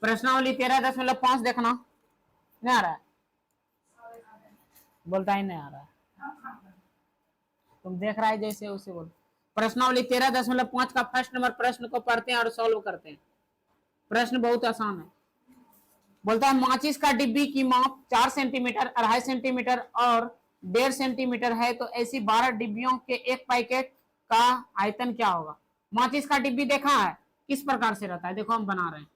प्रश्नावली 13.5 देखना, नहीं आ रहा है, बोलता ही नहीं आ रहा है, तुम देख रहा है जैसे उसे बोल। प्रश्नावली 13.5 का फर्स्ट नंबर प्रश्न को पढ़ते हैं और सॉल्व करते हैं। प्रश्न बहुत आसान है। बोलता है माचिस का डिब्बी की माप 4 सेंटीमीटर, 2.5 सेंटीमीटर और 1.5 सेंटीमीटर है, तो ऐसी 12 डिब्बियों के एक पैकेट का आयतन क्या होगा। माचिस का डिब्बी देखा है किस प्रकार से रहता है, देखो हम बना रहे हैं।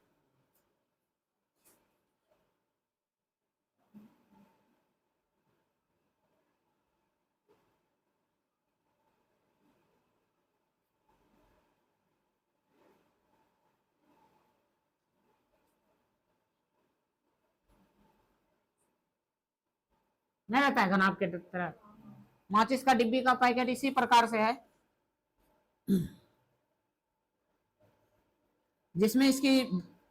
नहीं रहता है घनाभ के तरह। माचिस का डिब्बी का पैकेट इसी प्रकार से है, जिसमें इसकी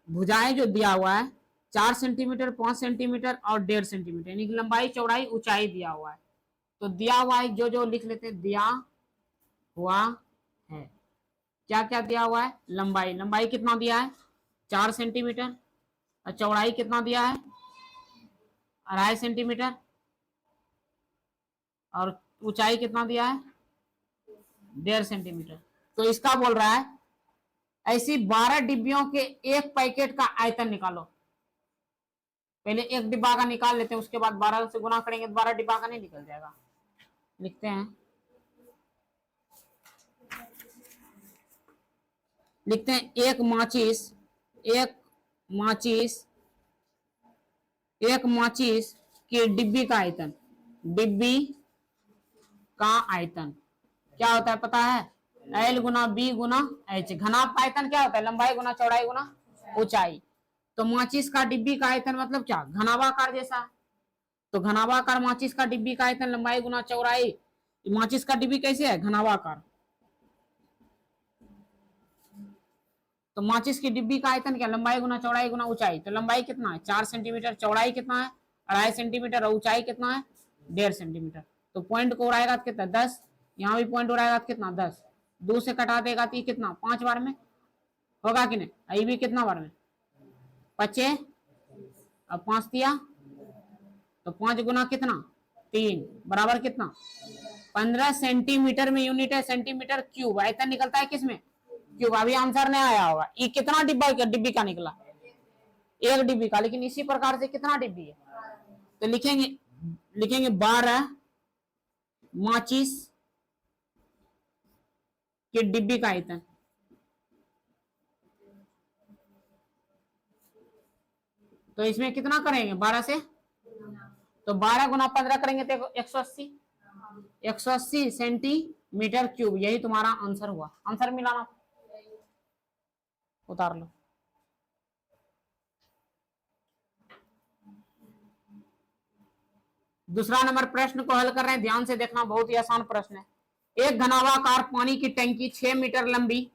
भुजाएं जो दिया हुआ है 4 सेंटीमीटर, 5 सेंटीमीटर और 1.5 सेंटीमीटर, यानी कि लंबाई, चौड़ाई, ऊंचाई दिया हुआ है। तो दिया हुआ है जो जो लिख लेते हैं, दिया हुआ है। क्या क्या दिया हुआ है, लंबाई, लंबाई कितना दिया है 4 सेंटीमीटर, और चौड़ाई कितना दिया है 2.5 सेंटीमीटर, और ऊंचाई कितना दिया है 1.5 सेंटीमीटर। तो इसका बोल रहा है ऐसी 12 डिब्बियों के एक पैकेट का आयतन निकालो। पहले एक डिब्बा का निकाल लेते हैं, उसके बाद 12 से गुना करेंगे तो 12 डिब्बा का नहीं निकल जाएगा। लिखते हैं, लिखते हैं एक माचिस, एक माचिस, एक माचिस की डिब्बी का आयतन, डिब्बी का आयतन क्या होता है पता है, एल गुना बी गुना एच। घनाभ का आयतन क्या होता है, लंबाई गुना चौड़ाई गुना ऊंचाई। तो माचिस का डिब्बी का आयतन मतलब क्या, घनाभाकार जैसा। तो घनाभाकार माचिस का डिब्बी का आयतन लंबाई गुना चौड़ाई। माचिस का डिब्बी कैसे है, घनाभाकार। तो माचिस की डिब्बी का आयतन क्या, लंबाई गुना चौड़ाई गुना ऊंचाई। तो लंबाई कितना है 4 सेंटीमीटर, चौड़ाई कितना है 2.5 सेंटीमीटर, और ऊंचाई कितना है 1.5 सेंटीमीटर। तो पॉइंट को उड़ाएगा तो कितना 10, यहाँ भी पॉइंट उड़ाएगा तो कितना 10, 2 से कटा देगा तो कितना 5 बार में होगा कि नहीं। अभी भी कितना बार में 5, अब 5 दिया तो 5 गुना कितना 3 बराबर कितना 15 सेंटीमीटर में यूनिट है सेंटीमीटर क्यूब। आयतन निकलता है किसमें, क्यूब। अभी आंसर नहीं आया होगा, ये कितना डिब्बा डिब्बी का निकला, एक डिब्बी का। लेकिन इसी प्रकार से कितना डिब्बी है, तो लिखेंगे, लिखेंगे 12 माचिस की डिब्बी का आयतन। तो इसमें कितना करेंगे 12 से, तो 12 गुना 15 करेंगे तो 180, 180 सेंटीमीटर क्यूब। यही तुम्हारा आंसर हुआ। आंसर मिलाना, उतार लो। दूसरा नंबर प्रश्न को हल कर रहे हैं, ध्यान से देखना, बहुत ही आसान प्रश्न है। एक घनाभाकार पानी की टंकी 6 मीटर लंबी,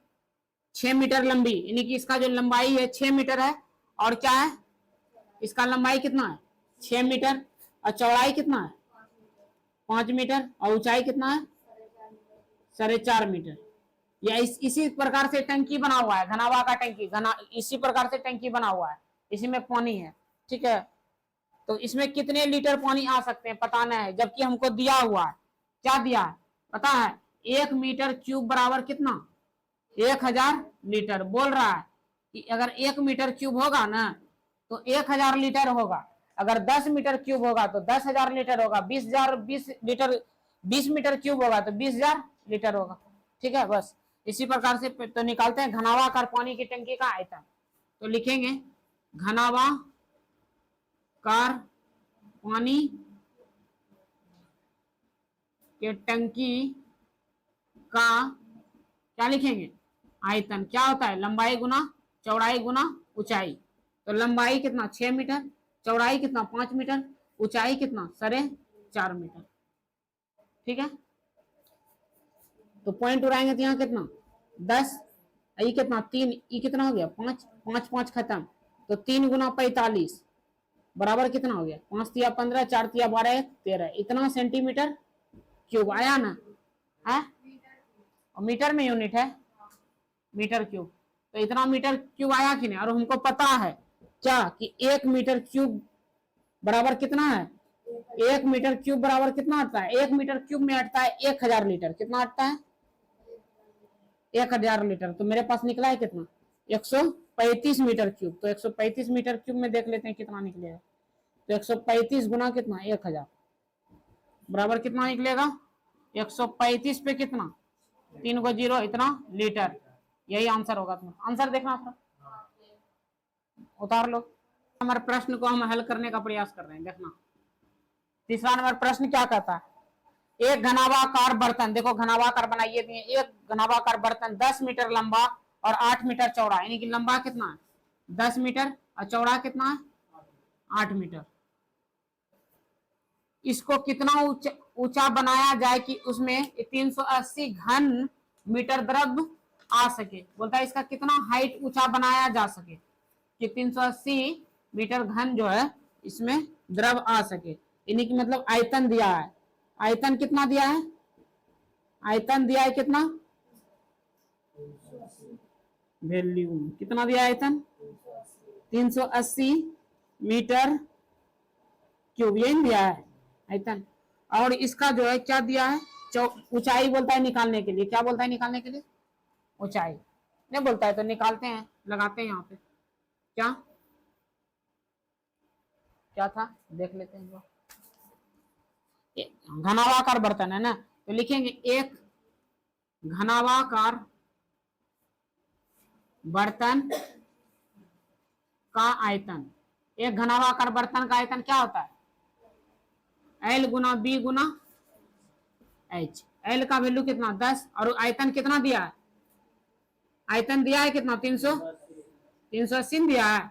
6 मीटर लंबी, यानी कि इसका जो लंबाई है 6 मीटर है, और क्या है इसका लंबाई कितना है 6 मीटर, और चौड़ाई कितना है 5 मीटर, और ऊंचाई कितना है 4.5 मीटर। या इसी प्रकार से टंकी बना हुआ है, घनाभा का टंकी, घना इसी प्रकार से टंकी बना हुआ है, इसी में पानी है, ठीक है। तो इसमें कितने लीटर पानी आ सकते हैं पता नहीं है, जबकि हमको दिया हुआ है, क्या दिया है पता है, 1 मीटर क्यूब बराबर कितना 1000 लीटर। बोल रहा है कि अगर 1 मीटर क्यूब होगा ना तो 1000 लीटर होगा, अगर 10 मीटर क्यूब होगा तो 10,000 लीटर होगा, 20,000 20 लीटर 20 मीटर क्यूब होगा तो 20,000 लीटर होगा, ठीक है। बस इसी प्रकार से तो निकालते हैं घनाभाकार पानी की टंकी का आयतन। तो लिखेंगे घनाभाकार पानी के टंकी का क्या लिखेंगे आयतन, क्या होता है लंबाई गुना चौड़ाई गुना ऊंचाई। तो लंबाई कितना 6 मीटर, चौड़ाई कितना 5 मीटर, ऊंचाई कितना 4.5 मीटर, ठीक है। तो पॉइंट उड़ाएंगे तो यहाँ कितना 10, ये कितना 3, ये कितना हो गया 5, 5 5 खत्म, तो 3 गुना 45 बराबर कितना हो गया 5 तिया 15, 4 तिया 12, 13, इतना सेंटीमीटर क्यूब आया ना है, और मीटर में यूनिट है। Metre cube. तो इतना मीटर क्यूब आया कि नहीं, और हमको पता है क्या कि 1 मीटर क्यूब बराबर कितना है, 1 मीटर क्यूब बराबर कितना आता है, 1 मीटर क्यूब में अटता है 1000 लीटर। कितना अटता है, 1000 लीटर। तो मेरे पास निकला है कितना, 135 मीटर क्यूब। तो 135 मीटर क्यूब में देख लेते हैं कितना निकलेगा। तो 135 गुना कितना, 1000 बराबर कितना निकलेगा, 135 पे कितना, 3 को 0, इतना लीटर। यही आंसर होगा। तुम्हारा आंसर देखना था, उतार लो। हमारे प्रश्न को हम हल करने का प्रयास कर रहे हैं, देखना। तीसरा नंबर प्रश्न क्या कहता है, एक घनावाकार बर्तन, देखो घनावाकार बनाइए दिए, एक घनावाकार बर्तन 10 मीटर लंबा और 8 मीटर चौड़ा, यानी कि लंबा कितना है 10 मीटर और चौड़ा कितना है 8 मीटर। इसको कितना ऊंचा बनाया जाए कि उसमें 380 घन मीटर द्रव आ सके। बोलता है इसका कितना हाइट ऊंचा बनाया जा सके कि 380 मीटर घन जो है इसमें द्रव आ सके। यानी कि मतलब आयतन दिया है, आयतन कितना दिया है, आयतन दिया है कितना, वॉल्यूम कितना दिया है, आयतन 380 मीटर क्यूब, यही दिया है आयतन। और इसका जो है क्या दिया है, ऊंचाई बोलता है निकालने के लिए। क्या बोलता है निकालने के लिए, ऊंचाई नहीं बोलता है तो निकालते हैं, लगाते हैं यहाँ पे। क्या क्या था देख लेते हैं। जो घनावाकार बर्तन है ना, तो लिखेंगे एक घनावाकार बर्तन का आयतन। एक घनावाकार बर्तन का आयतन क्या होता है, L गुना बी गुना H। L का वैल्यू कितना 10 और आयतन कितना दिया है, आयतन दिया है कितना 380 दिया है,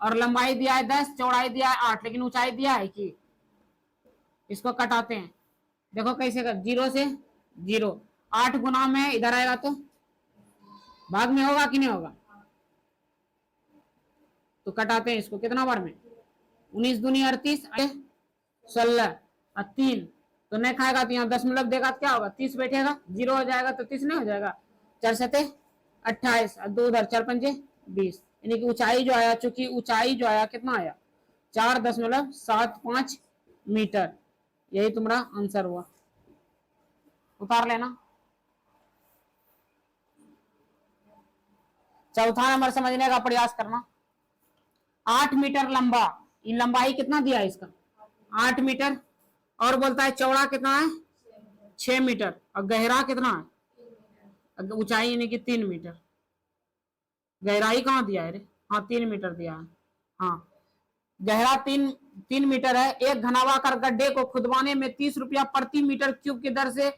और लंबाई दिया है 10, चौड़ाई दिया है 8, लेकिन ऊंचाई दिया है कि। इसको कटाते हैं, देखो कैसे कर, 0 से 0, 8 गुना में इधर आएगा तो भाग में होगा कि नहीं होगा, तो कटाते हैं इसको कितना बार में, 19 दूनी 38, 16 और 3 तो नहीं खाएगा तो यहाँ 10 देगा तो क्या होगा 30 बैठेगा, 0 हो जाएगा तो 30 नहीं हो जाएगा, 4 सते 28 और 2 उधर 4 पंजे 20। यानी कि ऊंचाई जो आया, चूंकि ऊंचाई जो आया कितना आया 4.75 मीटर। यही तुम्हारा आंसर हुआ, उतार लेना। चौथा नंबर समझने का प्रयास करना, 8 मीटर लंबा, ये लंबाई कितना दिया है इसका 8 मीटर, और बोलता है चौड़ा कितना है 6 मीटर और गहरा कितना है, ऊंचाई यानी कि 3 मीटर। गहराई कहाँ दिया है रे, हाँ 3 मीटर दिया है, हाँ गहरा 3 मीटर है। एक घनावाकार गड्ढे को खुदवाने में 30 रुपया प्रति मीटर क्यूब की दर से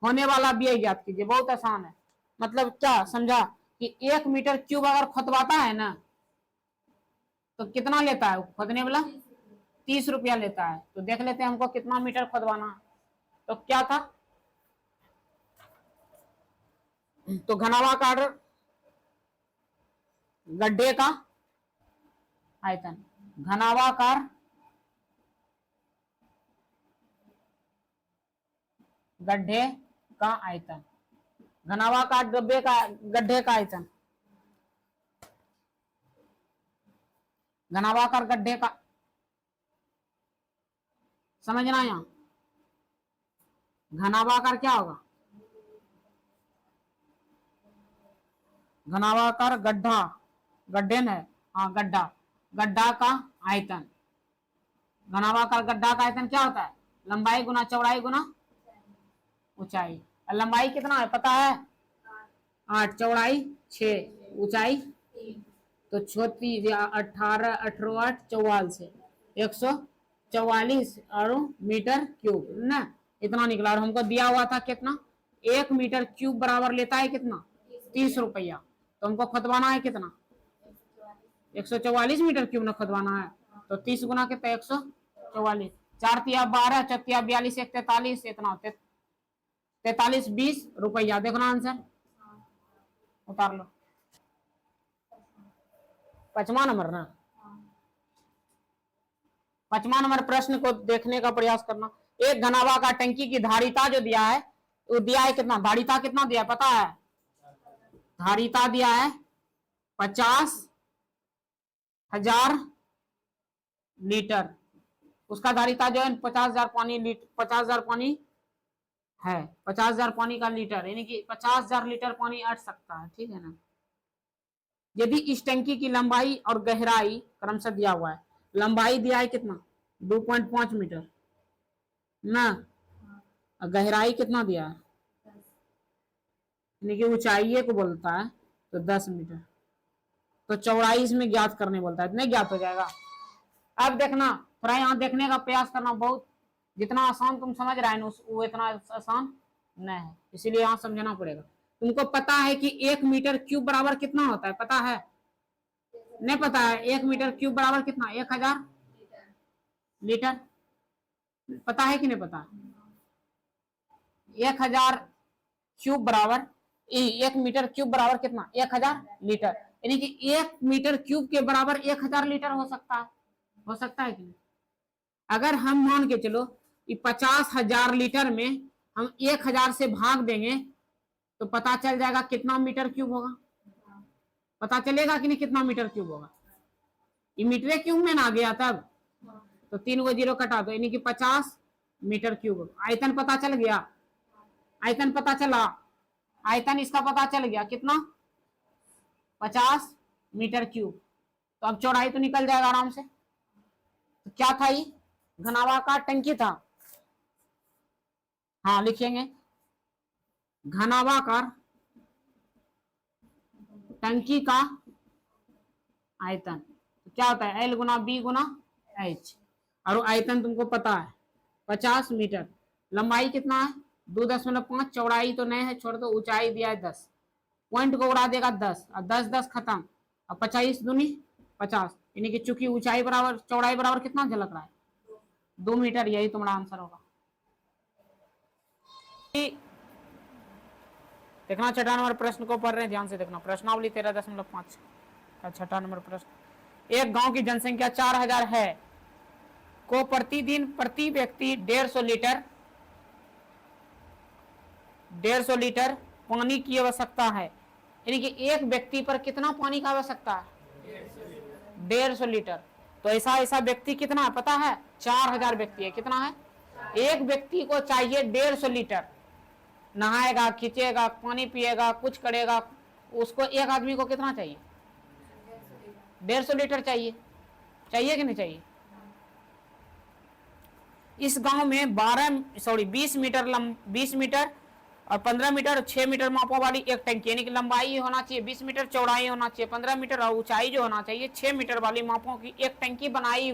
होने वाला व्यय ज्ञात कीजिए। बहुत आसान है, मतलब क्या समझा कि 1 मीटर क्यूब अगर खुदवाता है ना तो कितना लेता है खोदने वाला, 30 रुपया लेता है। तो देख लेते हैं हमको कितना मीटर खोदवाना है। तो क्या था, तो घनावाकार गड्ढे का आयतन, घनावाकार गड्ढे का आयतन, घनावाकार गड्ढे का आयतन, घनावाकार गड्ढे का, समझना यहां घनावाकार क्या होगा, घनावाकार गड्ढा, गड्ढे है हाँ गड्ढा, गड्ढा का आयतन, घनावाकार गड्ढा का आयतन क्या होता है, लंबाई गुना चौड़ाई गुना ऊंचाई। लंबाई कितना है पता है 8, चौड़ाई 6, ऊंचाई तो 36, 18, 18, 44, 144 और मीटर क्यूब ना, इतना निकला। और हमको दिया हुआ था कितना 1 मीटर क्यूब बराबर लेता है कितना 30 रुपया। तो हमको खुदवाना है कितना 144 मीटर क्यूब ना खुदवाना है। तो 30 गुना कितना 144, 4 तिया 12, 4 तिया 42, 1 43, इतना 43, 20 रुपया। देखो ना आंसर, उतार लो। 5वां नंबर ना, 5वां नंबर प्रश्न को देखने का प्रयास करना। एक घनावाकार टंकी की धारिता जो दिया है वो दिया है कितना, धारिता कितना दिया है पता है धारिता दिया है 50,000 लीटर, उसका धारिता जो है 50,000 पानी, 50,000 पानी है, 50,000 पानी का लीटर, यानी कि 50,000 लीटर पानी अट सकता है, ठीक है ना। यदि इस टंकी की लंबाई और गहराई क्रमशः दिया हुआ है, लंबाई दिया है कितना 2.5 मीटर ना, गहराई कितना दिया है, यानी कि ऊंचाई को बोलता है तो 10 मीटर, तो चौड़ाई इसमें ज्ञात करने बोलता है, नहीं ज्ञात हो जाएगा। अब देखना थोड़ा यहाँ देखने का प्रयास करना, बहुत जितना आसान तुम समझ रहे हो वो इतना आसान नहीं है, इसीलिए यहाँ समझना पड़ेगा। तुमको पता है कि 1 मीटर क्यूब बराबर कितना होता है, पता है? नहीं पता है? 1 मीटर क्यूब बराबर कितना, 1000 लीटर, पता है कि नहीं पता? 1000 क्यूब बराबर, 1 मीटर क्यूब बराबर कितना, 1000 लीटर, यानी कि 1 मीटर क्यूब के बराबर 1000 लीटर हो सकता है, हो सकता है कि नहीं? अगर हम मान के चलो कि 50,000 लीटर में हम 1000 से भाग देंगे तो पता चल जाएगा कितना मीटर क्यूब होगा, पता चलेगा कि नहीं कितना मीटर क्यूब होगा, ये मीटर क्यूब में ना गया तब, तो 3 गो जीरो कटा दो, यानी कि 50 मीटर क्यूब। आयतन पता चल गया, आयतन पता चला, आयतन इसका पता चल गया कितना 50 मीटर क्यूब। तो अब चौड़ाई तो निकल जाएगा आराम से। तो क्या था ये, घनावाकार टंकी था, हाँ लिखेंगे घनावाकार टंकी का आयतन, तो क्या होता है L गुना B गुना H, और आयतन तुमको पता है 50 मीटर, लंबाई कितना है 2.5, चौड़ाई तो नहीं है छोड़ दो, ऊंचाई दिया है 10, पॉइंट को उड़ा देगा 10 और 10 10 खत्म, अब 25 दूनी 50, यानी कि चूंकि ऊंचाई बराबर चौड़ाई बराबर कितना झलक रहा है 2 मीटर, यही तुम्हारा आंसर होगा। देखना छठा नंबर प्रश्न को पढ़ रहे हैं, ध्यान से देखना, प्रश्नावली 13.5 का छठा नंबर प्रश्न। एक गांव की जनसंख्या 4000 है, को प्रतिदिन प्रति व्यक्ति 150 लीटर पानी की आवश्यकता है, यानी कि एक व्यक्ति पर कितना पानी की आवश्यकता है 150 लीटर। तो ऐसा ऐसा व्यक्ति कितना है पता है, 4000 व्यक्ति है, कितना है, एक व्यक्ति को चाहिए 150 लीटर, नहाएगा खींचेगा पानी पिएगा कुछ करेगा, उसको एक आदमी को कितना चाहिए 150 लीटर चाहिए, चाहिए कि नहीं चाहिए। इस गांव में 20 मीटर और 15 मीटर 6 मीटर मापों वाली एक टंकी, यानी कि लंबाई होना चाहिए 20 मीटर, चौड़ाई होना चाहिए 15 मीटर और ऊंचाई जो होना चाहिए 6 मीटर वाली मापों की एक टंकी बनी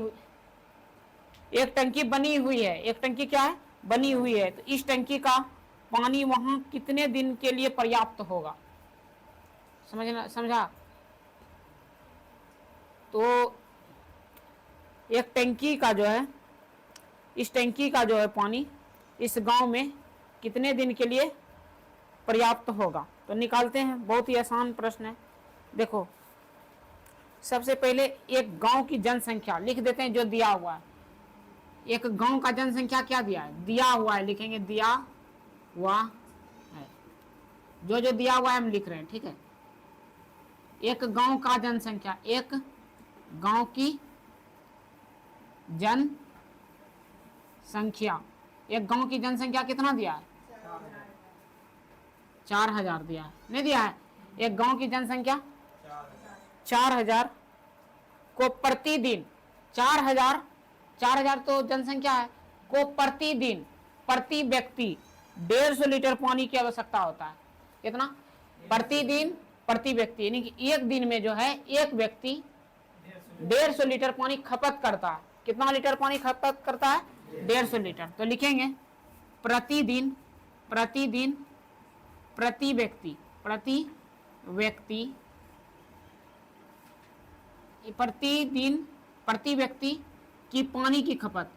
हुई है, एक टंकी क्या है बनी हुई है। तो इस टंकी का पानी वहां कितने दिन के लिए पर्याप्त होगा, समझा। तो एक टंकी का जो है, इस टंकी का जो है पानी इस गांव में कितने दिन के लिए पर्याप्त होगा, तो निकालते हैं, बहुत ही आसान प्रश्न है। देखो सबसे पहले एक गांव की जनसंख्या लिख देते हैं जो दिया हुआ है, एक गांव का जनसंख्या क्या दिया है, दिया हुआ है, लिखेंगे दिया हुआ है, जो जो दिया हुआ है हम लिख रहे हैं, ठीक है। एक गांव का जनसंख्या, एक गांव की जनसंख्या, एक गांव की जनसंख्या कितना दिया है 4000 दिया है, नहीं दिया है, एक गांव की जनसंख्या 4000 को प्रतिदिन 4000 तो जनसंख्या है, को प्रतिदिन प्रति व्यक्ति 150 लीटर पानी की आवश्यकता होता है, कितना प्रतिदिन प्रति व्यक्ति, यानी कि एक दिन में जो है एक व्यक्ति 150 लीटर पानी खपत करता है, कितना लीटर पानी खपत करता है 150 लीटर। तो लिखेंगे प्रतिदिन प्रति व्यक्ति की पानी की खपत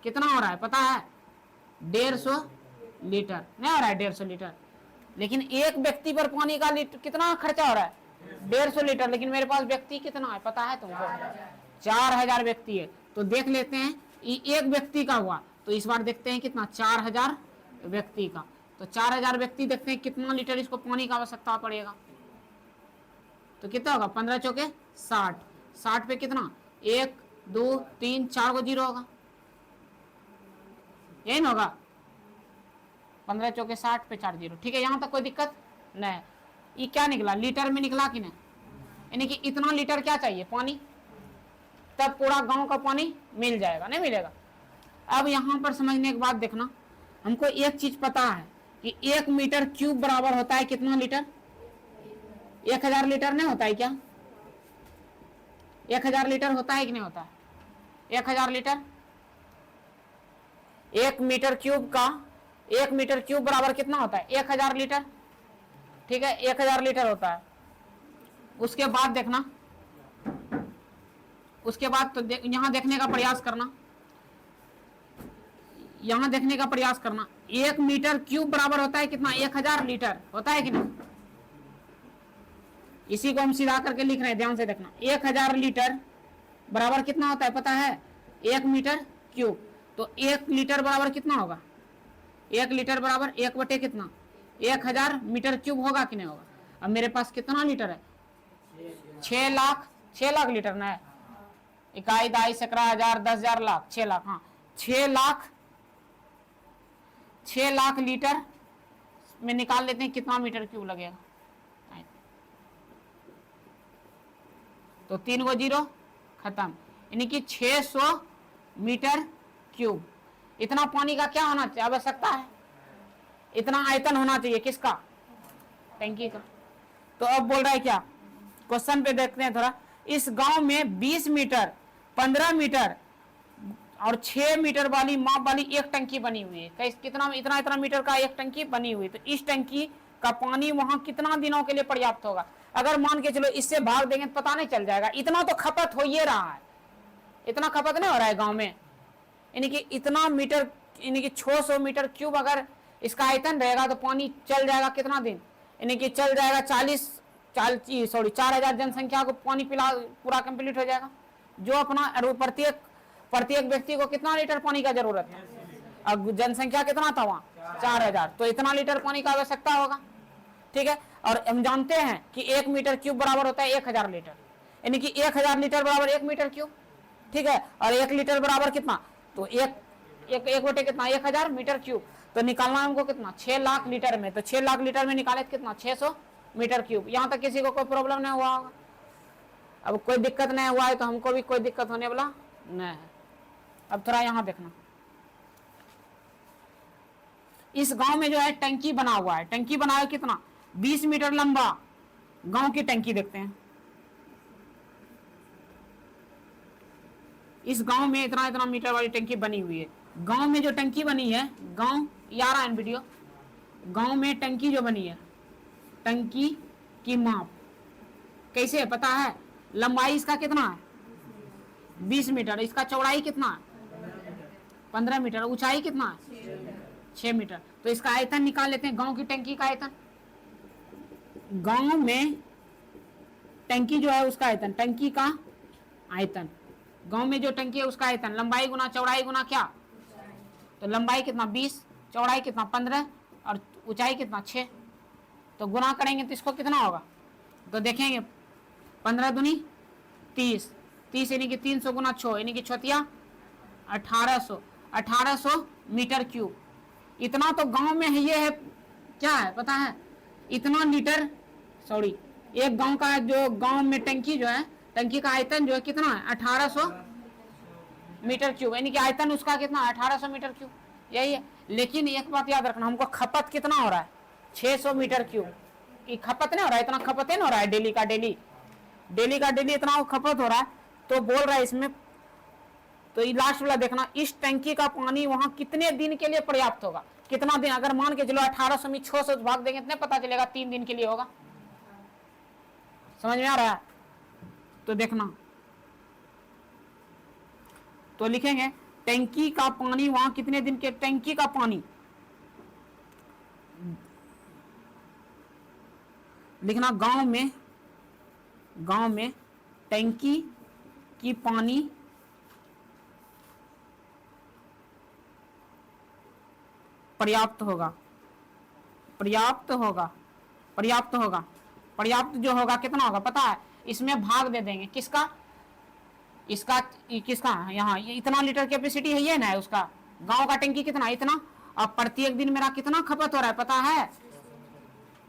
कितना हो रहा है पता है 150 लीटर, नहीं हो रहा है 150 लीटर, लेकिन एक व्यक्ति पर पानी का कितना खर्चा हो रहा है 150 लीटर, लेकिन मेरे पास व्यक्ति कितना है पता है तुमको 4000 व्यक्ति है। तो देख लेते हैं ये एक व्यक्ति का हुआ, तो इस बार देखते हैं कितना 4000 व्यक्ति का, तो 4000 व्यक्ति देखते हैं कितना लीटर इसको पानी का आवश्यकता पड़ेगा। तो कितना होगा 15 चौके 60, 60 पे कितना 1 2 3 4 को जीरो होगा, यही ना होगा 15 चौके 60 पे 4 जीरो। ठीक है, यहां तक कोई दिक्कत नहीं। ये क्या निकला लीटर में निकला कि नहीं, यानी कि इतना लीटर क्या चाहिए पानी, तब पूरा गांव का पानी मिल जाएगा, नहीं मिलेगा। अब यहां पर समझने की बात देखना, हमको एक चीज पता है कि 1 मीटर क्यूब बराबर होता है कितना लीटर, 1000 लीटर नहीं होता है क्या, 1000 लीटर होता है कि नहीं होता है, 1000 लीटर। 1 मीटर क्यूब का 1 मीटर क्यूब बराबर कितना होता है 1000 लीटर। ठीक है, 1000 लीटर होता है। उसके बाद देखना, उसके बाद तो यहां देखने का प्रयास करना, यहां देखने का प्रयास करना। 1 मीटर क्यूब बराबर होता है कितना 1000 लीटर होता है कि नहीं। इसी को हम सीधा करके लिख रहे हैं, ध्यान से देखना। 1000 लीटर बराबर कितना होता है पता है 1 मीटर क्यूब। तो 1 लीटर बराबर कितना होगा, 1 लीटर बराबर 1 बटे कितना 1000 मीटर क्यूब होगा कि नहीं होगा। अब मेरे पास कितना लीटर है 6 लाख, 6 लाख लीटर ना है, इकाई दाई सकरा हजार 10,000 लाख 6 लाख, हाँ 6 लाख लीटर में निकाल लेते हैं कितना मीटर क्यूब लगेगा। तो 3 को जीरो खत्म, यानी कि 600 मीटर क्यूब। इतना पानी का क्या होना चाहिए आवश्यकता है, इतना आयतन होना चाहिए किसका टंकी का। तो अब बोल रहा है क्या, क्वेश्चन पे देखते हैं थोड़ा। इस गांव में 20 मीटर 15 मीटर और 6 मीटर वाली माप वाली एक टंकी बनी हुई है। कितना इतना इतना मीटर का एक टंकी बनी हुई है। तो इस टंकी का पानी वहां कितना दिनों के लिए पर्याप्त होगा। अगर मान के चलो इससे भाग देंगे तो पता नहीं चल जाएगा, इतना तो खपत हो ही रहा है, इतना खपत नहीं हो रहा है गांव में, यानी कि इतना मीटर, यानी कि 600 मीटर क्यूब अगर इसका आयतन रहेगा तो पानी चल जाएगा कितना दिन, यानी कि चल जाएगा 4000 जनसंख्या को पानी पिला पूरा कंप्लीट हो जाएगा। जो अपना प्रत्येक व्यक्ति को कितना लीटर पानी का जरूरत है, अब जनसंख्या कितना था वहां 4000, तो इतना लीटर पानी का आवश्यकता होगा। ठीक है, और हम जानते हैं कि 1 मीटर क्यूब बराबर होता है 1000 लीटर, यानी कि 1000 लीटर बराबर 1 मीटर क्यूब। ठीक है, और 1 लीटर बराबर कितना, तो एक बटे कितना 1000 मीटर क्यूब। तो निकालना हमको कितना 6 लाख लीटर में, तो 6 लाख लीटर में निकाले कितना 600 मीटर क्यूब। यहां तक किसी को कोई प्रॉब्लम नहीं हुआ होगा। अब कोई दिक्कत नहीं हुआ है तो हमको भी कोई दिक्कत होने वाला नहीं है। अब थोड़ा यहां देखना, इस गांव में जो है टंकी बना हुआ है, टंकी बना है कितना 20 मीटर लंबा गांव की टंकी देखते हैं। इस गांव में इतना इतना मीटर वाली टंकी बनी हुई है। गांव में जो टंकी बनी है, गांव यार एन वीडियो, गांव में टंकी जो बनी है, टंकी की माप कैसे है पता है, लंबाई इसका कितना है 20 मीटर, इसका चौड़ाई कितना है 15 मीटर, ऊंचाई कितना है 6 मीटर। तो इसका आयतन निकाल लेते हैं, गांव की टंकी का आयतन। गांव में टंकी जो है उसका आयतन, टंकी का आयतन, गांव में जो टंकी है उसका आयतन, लंबाई गुना चौड़ाई गुना क्या, तो लंबाई कितना 20, चौड़ाई कितना 15 और ऊंचाई कितना 6। तो गुना करेंगे तो इसको कितना होगा, तो देखेंगे 15 दूनी 30, 30 यानी कि 300 गुना 6 यानी कि छोतिया 1800 मीटर क्यूब। इतना तो गांव में है, ये है क्या है पता है, इतना लीटर, सॉरी एक गांव का जो गांव में टंकी जो है, टंकी का आयतन जो है कितना है 1800 मीटर क्यूब, यानी कि आयतन उसका कितना 1800 मीटर क्यूब, यही है। लेकिन एक बात याद रखना, हमको खपत कितना हो रहा है 600 मीटर क्यूब की खपत नहीं हो रहा है, इतना खपत नहीं हो रहा है डेली का डेली इतना खपत हो रहा है। तो बोल रहा है इसमें, तो ये लास्ट वाला देखना, इस टंकी का पानी वहां कितने दिन के लिए पर्याप्त होगा, कितना दिन, अगर मान के चलो 1800 में 600 भाग देंगे इतने पता चलेगा 3 दिन के लिए होगा। समझ में आ रहा है, तो देखना, तो लिखेंगे टंकी का पानी वहां कितने दिन के, टंकी का पानी लिखना, गांव में टंकी की पानी पर्याप्त होगा, पर्याप्त होगा, पर्याप्त होगा, पर्याप्त जो होगा कितना होगा पता है, इसमें भाग दे देंगे किसका, इसका, किसका, यहाँ ये इतना लीटर कैपेसिटी है ये ना उसका, गांव का टंकी कितना, इतना। अब प्रत्येक दिन मेरा कितना खपत हो रहा है पता है,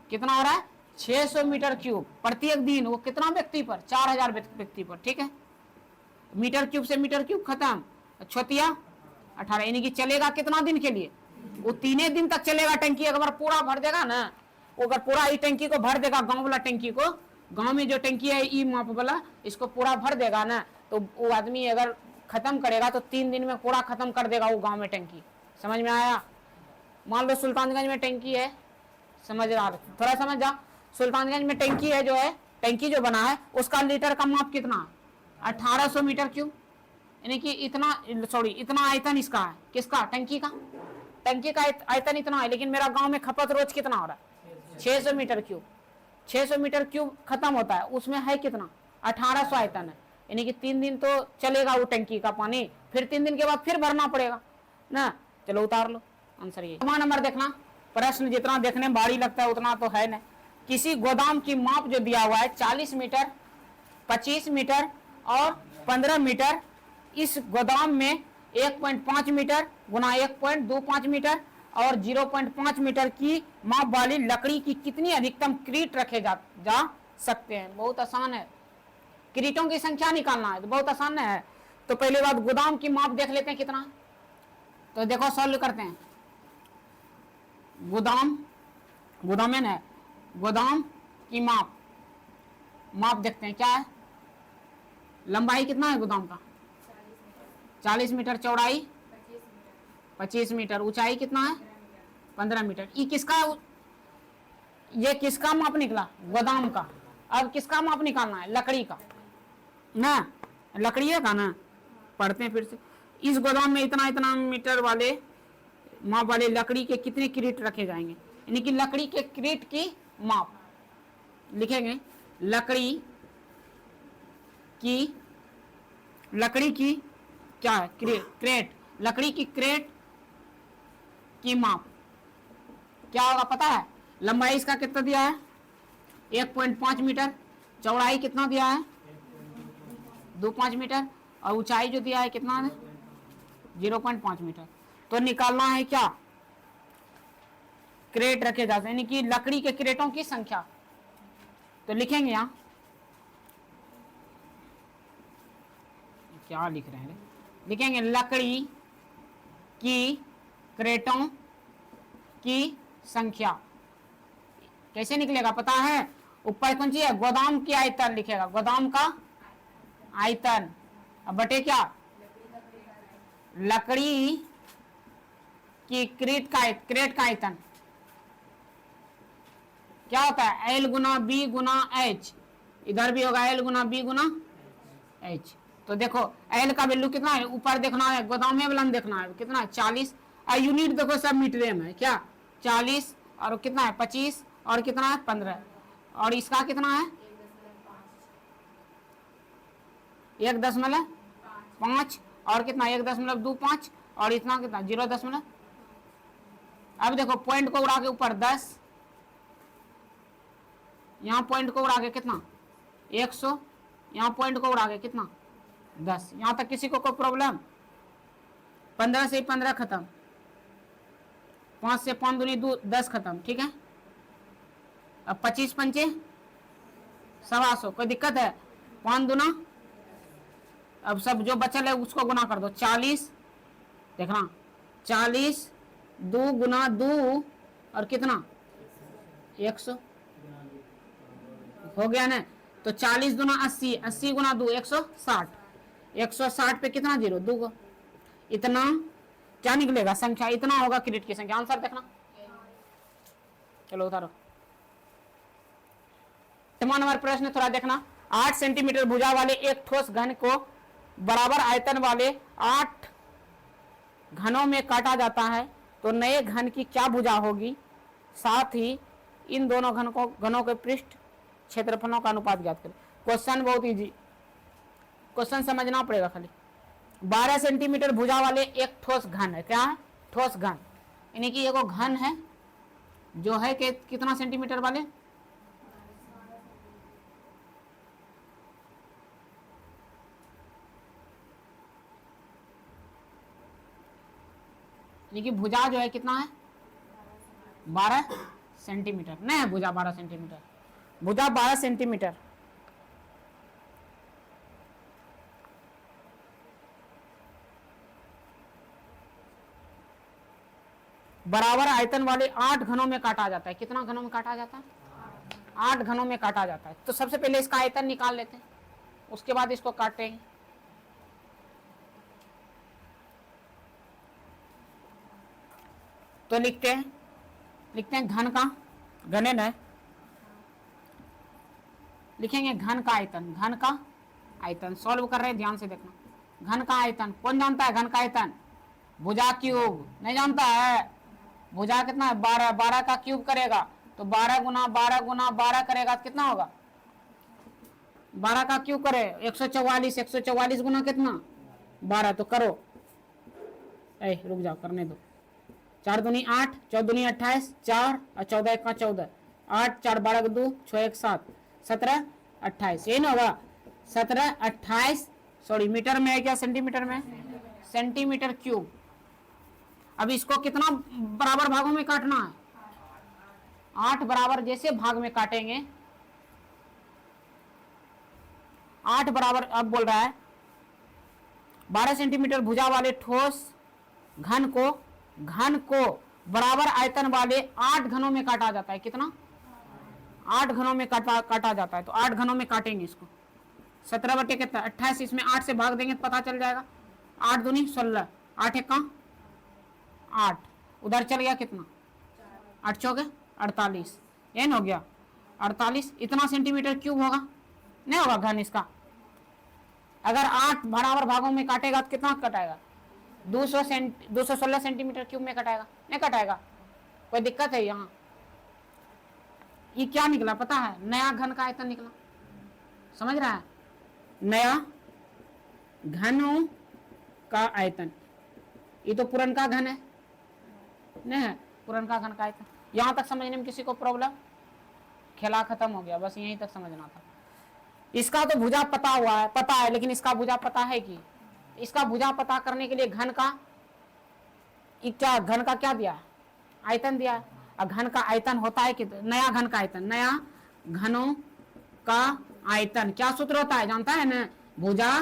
कितना हो रहा है 600 मीटर क्यूब प्रत्येक दिन। वो कितना व्यक्ति पर, 4000 व्यक्ति पर, ठीक है। मीटर क्यूब से मीटर क्यूब खत्म, छोतिया 18, यानी कि चलेगा कितना दिन के लिए, वो 3 दिन तक चलेगा टंकी। अगर पूरा भर देगा ना, अगर पूरा ई टंकी को भर देगा, गांव वाला टंकी को, गांव में जो टंकी है ई माप वाला, इसको पूरा भर देगा ना, तो वो आदमी अगर खत्म करेगा तो 3 दिन में पूरा खत्म कर देगा वो गांव में टंकी। समझ में आया। मान लो सुल्तानगंज में टंकी है, समझ रहा, थोड़ा समझ जा, सुल्तानगंज में टंकी है, जो है टंकी जो बना है उसका लीटर का माप कितना, 1800 मीटर क्यूब, यानी कि इतना, सॉरी इतना आयतन इसका है, किसका, टंकी का, टंकी का आयतन इतना है। लेकिन मेरा गांव में खपत रोज कितना हो रहा है 600 मीटर क्यूब, 600 मीटर क्यूब खत्म होता है, उसमें है कितना 1800 आयतन है, यानी कि 3 दिन तो चलेगा वो टंकी का पानी, फिर 3 दिन के बाद फिर भरना पड़ेगा ना। चलो उतार लो आंसर। ये नंबर देखना, प्रश्न जितना देखने में भारी लगता है उतना तो है ना। किसी गोदाम की माप जो दिया हुआ है 40 मीटर, 25 मीटर और 15 मीटर, इस गोदाम में 1.5 मीटर गुना 1.25 मीटर और 0.5 मीटर की माप वाली लकड़ी की कितनी अधिकतम क्रीट रखे जा सकते हैं। बहुत आसान है, क्रीटों की संख्या निकालना है तो बहुत आसान है। तो पहले बात गोदाम की माप देख लेते हैं कितना, तो देखो सॉल्व करते हैं। गोदाम है ना, गोदाम की माप देखते हैं क्या है। लंबाई कितना है गोदाम का 40 मीटर, चौड़ाई 25 मीटर, ऊंचाई कितना है 15 मीटर। ये किसका, ये किसका माप निकला, गोदाम का। अब किसका माप निकालना है, लकड़ी का ना, लकड़ी का ना। पढ़ते हैं फिर से। इस गोदाम में इतना इतना मीटर वाले माप वाले लकड़ी के कितने क्रीट रखे जाएंगे, यानी कि लकड़ी के क्रीट की माप लिखेंगे। लकड़ी की क्या है, क्रेट, लकड़ी की क्रेट की माप क्या होगा पता है। लंबाई इसका कितना दिया है 1.5 मीटर, चौड़ाई कितना दिया है 2.5 मीटर और ऊंचाई जो दिया है कितना है 0.5 मीटर। तो निकालना है क्या, क्रेट रखे जाते हैं, यानी कि लकड़ी के क्रेटों की संख्या। तो लिखेंगे यहां क्या लिख रहे हैं, लिखेंगे लकड़ी की क्रेटों की संख्या। कैसे निकलेगा पता है, ऊपर कौन सी है, गोदाम की आयतन लिखेगा, गोदाम का आयतन, अब बटे क्या, लकड़ी की क्रेट का आयतन क्या होता है, L गुना बी गुना एच। इधर भी होगा L गुना बी गुना एच। तो देखो L का वैल्यू कितना है, ऊपर देखना है, गोदाम में वाला देखना है कितना है 40, और यूनिट देखो सब मीटर में है क्या, 40 और कितना है 25 और कितना है 15, और इसका कितना है 1.5 और कितना 1.25 और इतना कितना 0. अब देखो पॉइंट को उड़ा के ऊपर 10, यहाँ पॉइंट को उड़ा के कितना 100, यहाँ पॉइंट को उड़ा के कितना 10। यहाँ तक किसी को कोई प्रॉब्लम, 15 से 15 खत्म, 5 से 5 दूनी 10 खत्म, ठीक है। अब 25 पंचे 125, कोई दिक्कत है, 5 दूना, अब सब जो बचल है उसको गुना कर दो 40, देखना 40 2 गुना 2 और कितना 100 हो गया ना। तो 40 दूना 80, 80 गुना 2 160, 160 पे कितना 0 2 इतना क्या निकलेगा संख्या, इतना होगा क्रेट की संख्या। आंसर देखना, चलो उतारो। नंबर प्रश्न थोड़ा देखना, 8 सेंटीमीटर भुजा वाले एक ठोस घन को बराबर आयतन वाले 8 घनों में काटा जाता है तो नए घन की क्या भुजा होगी, साथ ही इन दोनों घनों के पृष्ठ क्षेत्रफलों का अनुपात ज्ञात करें। क्वेश्चन बहुत इजी, क्वेश्चन समझना पड़ेगा खाली। 12 सेंटीमीटर भुजा वाले एक ठोस घन है, क्या है ठोस घन, यानी कि एगो घन है जो है कि कितना सेंटीमीटर वाले, यानी कि भुजा जो है कितना है 12 सेंटीमीटर, नहीं है भुजा 12 सेंटीमीटर, भुजा 12 सेंटीमीटर। बराबर आयतन वाले 8 घनों में काटा जाता है। कितना घनों में काटा जाता है? 8 घनों में काटा जाता है। तो सबसे पहले इसका आयतन निकाल लेते हैं, उसके बाद इसको काटेंगे। तो लिखते हैं घन का, घने न लिखेंगे घन का आयतन, घन का आयतन सॉल्व कर रहे हैं, ध्यान से देखना। घन का आयतन कौन जानता है? घन का आयतन भुजा क्यूब, नहीं जानता है? भुजा कितना है 12, 12 का क्यूब करेगा तो 12 गुना 12 गुना 12 करेगा तो कितना होगा? 12 का क्यूब करे 144, 144 गुना कितना 12, तो करो, रुक जाओ करने दो। 4 दूनी 8, 14 दूनी 28, 4 और 14 1 का 14, 8 4 12 2 6 1 7, 17 28, ये ना होगा 17 28, सॉरी मीटर में है क्या सेंटीमीटर में? Centimetre cube. अब इसको कितना बराबर भागों में काटना है? 8 बराबर जैसे भाग में काटेंगे, 8 बराबर, अब बोल रहा है 12 सेंटीमीटर भुजा वाले ठोस घन को बराबर आयतन वाले 8 घनों में काटा जाता है। कितना? 8 घनों में काटा जाता है। तो 8 घनों में काटेंगे इसको। 17 बटे कितना 28, इसमें 8 से भाग देंगे तो पता चल जाएगा। 8 दूनी 16, 8 एक का 8, उधर चल गया कितना 8 चौके 48, एन हो गया 48। इतना सेंटीमीटर क्यूब होगा, नहीं होगा घन इसका। अगर 8 बराबर भागों में काटेगा तो कितना कटाएगा? 216 सेंटीमीटर क्यूब में कटाएगा, नहीं कटाएगा? कोई दिक्कत है यहाँ? ये क्या निकला पता है? नया घन का आयतन निकला, समझ रहा है? नया घनों का आयतन। ये तो पुरनका घन है, नहीं है? पुरनका घन का आयतन। यहां तक समझने में किसी को प्रॉब्लम? खेला खत्म हो गया, बस यहीं तक समझना था। इसका तो भुजा पता है, लेकिन इसका भुजा पता है कि इसका भुजा पता करने के लिए घन का क्या दिया? आयतन दिया। और घन का आयतन होता है कि नया घन का आयतन, नया घनों का आयतन क्या सूत्र होता है जानता है ना? भुजा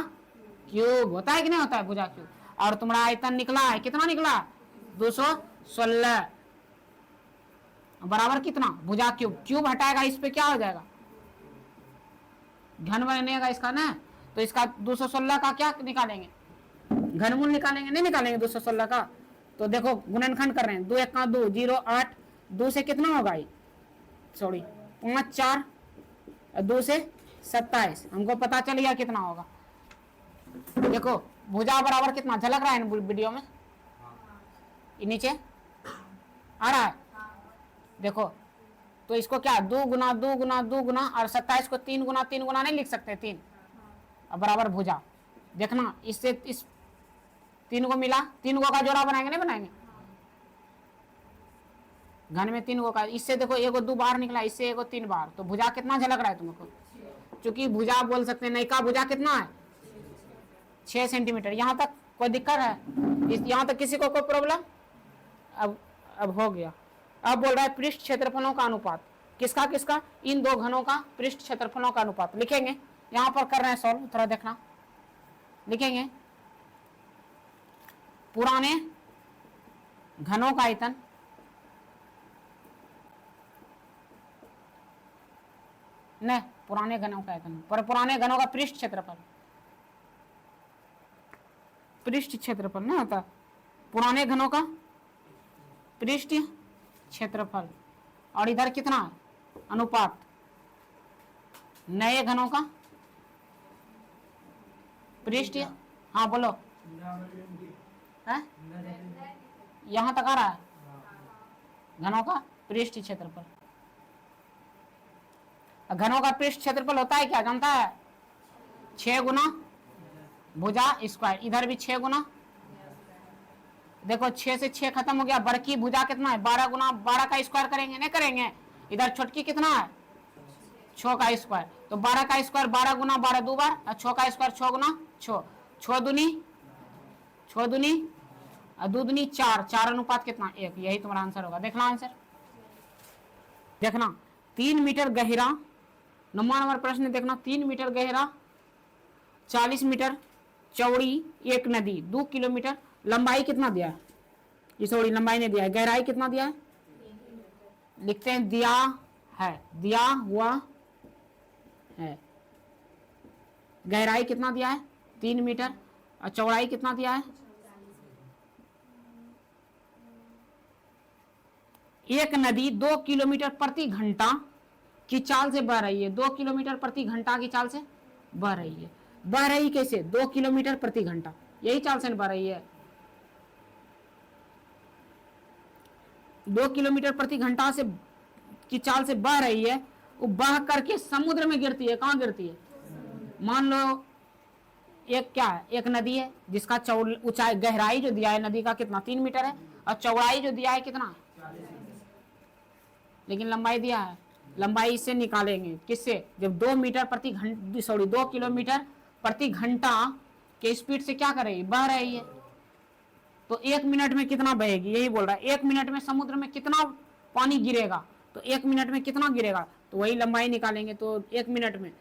क्यूब होता है कि नहीं होता है? भुजा क्यूब। और तुम्हारा आयतन निकला है, कितना निकला? 216 बराबर कितना? भुजा क्यूब। क्यूब हटाएगा इस पे क्या हो जाएगा? घन बनेगा इसका ना। तो इसका 216 का क्या निकालेंगे? घनमूल निकालेंगे, नहीं निकालेंगे 216 का। तो देखो गुणनखंड कर रहे हैं, 2 1 का 2, 0 8, 2 से कितना होगा? सॉरी 5 4, 2 से 27, हमको पता चल गया कितना होगा। देखो भुजा बराबर कितना झलक रहा है वीडियो में? नीचे आ रहा है, देखो। तो इसको क्या 2 गुना 2 गुना 2 गुना, और 27 को 3 गुना 3 गुना नहीं लिख सकते? 3 अब बराबर भुजा। देखना इससे इस 3 को मिला, 3 को का जोड़ा बनाएंगे, नहीं बनाएंगे? घन में 3 को का, इससे देखो 1 2 बार निकला, इससे 1 3 बार, तो भुजा कितना झलक रहा है तुमको? चूंकि भुजा बोल सकते हैं, नयका भुजा कितना है? 6 सेंटीमीटर। यहाँ तक कोई दिक्कत है? यहाँ तक किसी को कोई प्रॉब्लम? अब हो गया। अब बोल रहा है पृष्ठ क्षेत्रफलों का अनुपात। किसका किसका? इन दो घनों का पृष्ठ क्षेत्रफलों का अनुपात लिखेंगे। यहां पर कर रहे हैं सॉल्व, थोड़ा देखना। लिखेंगे पुराने घनों का आयतन नहीं, पुराने घनों का आयतन पर पुराने घनों का पृष्ठ क्षेत्रफल, पृष्ठ क्षेत्रफल नहीं होता, पुराने घनों का पृष्ठ क्षेत्रफल। और इधर कितना अनुपात? नए घनों का पृष्ठ। हाँ बोलो, है यहां तक आ रहा है? घनों का पृष्ठ क्षेत्रफल। घनों का पृष्ठ क्षेत्रफल होता है क्या जानता है? 6 गुना भुजा स्क्वायर। इधर भी 6 गुना देखो 6 से 6 खत्म हो गया। बड़की भुजा कितना है? 12 गुना 12 का स्क्वायर करेंगे, नहीं करेंगे? इधर छोटकी कितना है? 6 का स्क्वायर। तो 12 का स्क्वायर 12 गुना 12 दो बार, और 6 का स्क्वायर 6 गुना 6, 6 दूनी और 2 दूनी 4, 4 अनुपात कितना? 1। यही तुम्हारा आंसर होगा। देखना आंसर, देखना 3 मीटर गहरा, 9वां नंबर प्रश्न देखना। 3 मीटर गहरा, 40 मीटर चौड़ी एक नदी, 2 किलोमीटर लंबाई कितना दिया है? ये चौड़ी लंबाई ने दिया है, गहराई कितना दिया है? लिखते हैं दिया है, दिया हुआ है। गहराई कितना दिया है? 3 मीटर। और चौड़ाई कितना दिया है? एक नदी 2 किलोमीटर प्रति घंटा की चाल से बह रही है। 2 किलोमीटर प्रति घंटा की चाल से बह रही है। बह रही कैसे? 2 किलोमीटर प्रति घंटा, यही चाल से बह रही है। 2 किलोमीटर प्रति घंटा से की चाल से बह रही है। वो बह करके समुद्र में गिरती है। कहां गिरती है? मान लो एक क्या है? एक नदी है जिसका ऊंचाई गहराई जो दिया है नदी का कितना? 3 मीटर है, और चौड़ाई जो दिया है कितना? लेकिन लंबाई दिया है। लंबाई इससे निकालेंगे, किससे? जब 2 मीटर प्रति घंटा, सॉरी 2 किलोमीटर प्रति घंटा के स्पीड से क्या कर रही है? बह रही है। तो 1 मिनट में कितना बहेगी? यही बोल रहा है 1 मिनट में समुद्र में कितना पानी गिरेगा। तो 1 मिनट में कितना गिरेगा? तो वही लंबाई निकालेंगे। तो 1 मिनट में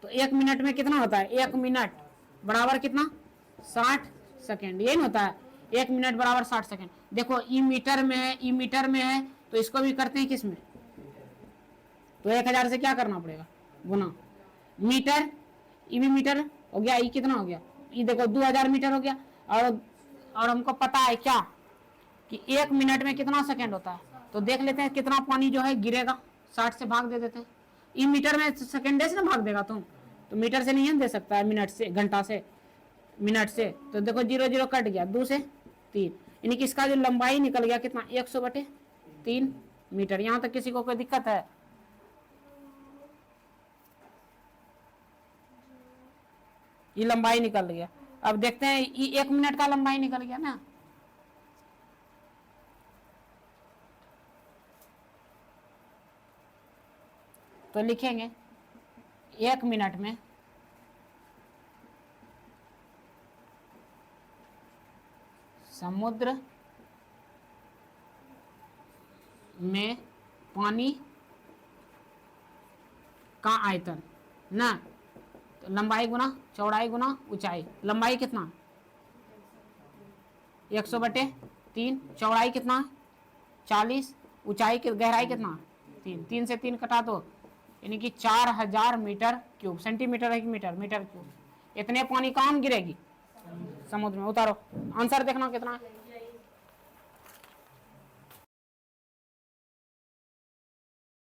तो 1 मिनट में कितना होता है? 1 मिनट बराबर कितना? 60 सेकेंड। यही होता है 1 मिनट बराबर 60 सेकेंड। देखो ई मीटर में है, ई मीटर में है, तो इसको भी करते हैं किस में? तो 1000 से क्या करना पड़ेगा? गुना मीटर, ई भी मीटर हो गया, ई कितना हो गया? ये देखो 2000 मीटर हो गया। और हमको पता है क्या कि 1 मिनट में कितना सेकंड होता है। तो देख लेते हैं कितना पानी जो है गिरेगा। 60 से भाग दे देते हैं। ई मीटर में सेकंड से ना भाग देगा तुम, तो मीटर से नहीं दे सकता है, मिनट से, घंटा से, मिनट से। तो देखो 0 0 कट गया, 2 से 3, यानी कि इसका जो लंबाई निकल गया कितना? 100/3 मीटर। यहां तक किसी को कोई दिक्कत है? ये लंबाई निकल गया। अब देखते हैं ये 1 मिनट का लंबाई निकल गया ना। तो लिखेंगे 1 मिनट में समुद्र में पानी का आयतन ना, तो लंबाई गुना चौड़ाई गुना ऊंचाई। लंबाई कितना? 100/3, चौड़ाई कितना? 40, ऊंचाई की गहराई कितना? 3, 3 से 3 कटा दो, यानी कि 4000 मीटर क्यूब। सेंटीमीटर है कि मीटर? Metre cube. इतने पानी कहाँ गिरेगी? समुद्र में। उतारो आंसर देखना कितना है।